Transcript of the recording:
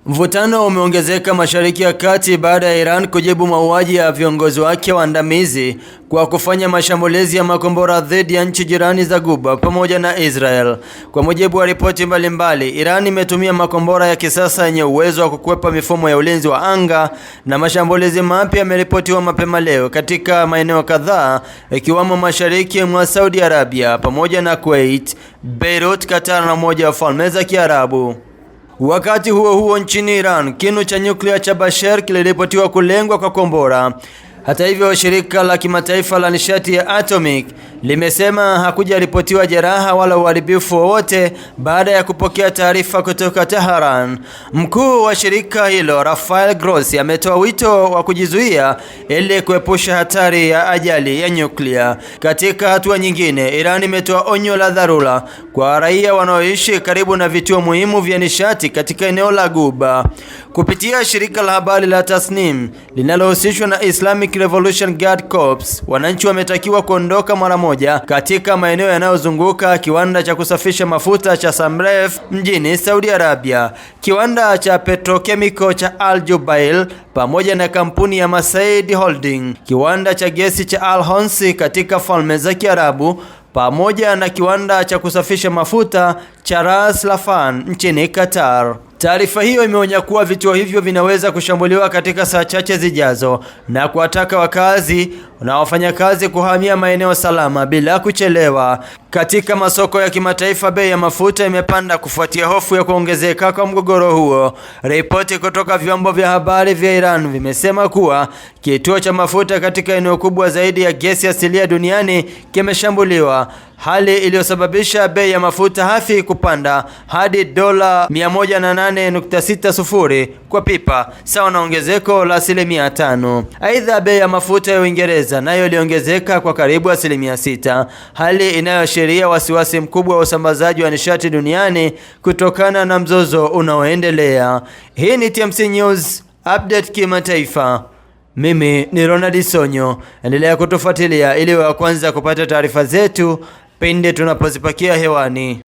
Mvutano umeongezeka Mashariki ya Kati baada ya Iran kujibu mauaji ya viongozi wake waandamizi kwa kufanya mashambulizi ya makombora dhidi ya nchi jirani za Ghuba pamoja na Israel. Kwa mujibu wa ripoti mbalimbali, Iran imetumia makombora ya kisasa yenye uwezo wa kukwepa mifumo ya ulinzi wa anga, na mashambulizi mapya yameripotiwa mapema leo katika maeneo kadhaa ikiwamo mashariki mwa Saudi Arabia pamoja na Kuwait, Beirut, Qatar na Umoja wa Falme za Kiarabu. Wakati huo huo, nchini Iran, kinu cha nyuklia cha Bushehr kiliripotiwa kulengwa kwa kombora. Hata hivyo, shirika la kimataifa la nishati ya atomic limesema hakujaripotiwa jeraha wala uharibifu wowote baada ya kupokea taarifa kutoka Tehran. Mkuu wa shirika hilo, Rafael Grossi, ametoa wito wa kujizuia ili kuepusha hatari ya ajali ya nyuklia. Katika hatua nyingine, Iran imetoa onyo la dharura kwa raia wanaoishi karibu na vituo muhimu vya nishati katika eneo la Ghuba. Kupitia shirika la habari la Tasnim linalohusishwa na Islamic Revolution Guard Corps, wananchi wametakiwa kuondoka mara moja katika maeneo yanayozunguka kiwanda cha kusafisha mafuta cha Samref mjini Saudi Arabia, kiwanda cha petrochemical cha Al Jubail pamoja na kampuni ya Masaid Holding, kiwanda cha gesi cha Al Honsi katika Falme za Kiarabu, pamoja na kiwanda cha kusafisha mafuta cha Ras Laffan nchini Qatar. Taarifa hiyo imeonya kuwa vituo hivyo vinaweza kushambuliwa katika saa chache zijazo na kuwataka wakazi na wafanyakazi kuhamia maeneo salama bila kuchelewa. Katika masoko ya kimataifa, bei ya mafuta imepanda kufuatia hofu ya kuongezeka kwa mgogoro huo. Ripoti kutoka vyombo vya habari vya Iran vimesema kuwa kituo cha mafuta katika eneo kubwa zaidi ya gesi asilia duniani kimeshambuliwa, hali iliyosababisha bei ya mafuta hafi kupanda hadi dola 108.60 kwa pipa, sawa na ongezeko la 5%. Aidha, bei ya mafuta ya Uingereza nayo iliongezeka kwa karibu 6%, hali inayoashiria wasiwasi mkubwa wa usambazaji wa nishati duniani kutokana na mzozo unaoendelea. Hii ni TMC News Update kimataifa. Mimi ni Ronald Sonyo. Endelea kutufuatilia ili wa kwanza kupata taarifa zetu pindi tunapozipakia hewani.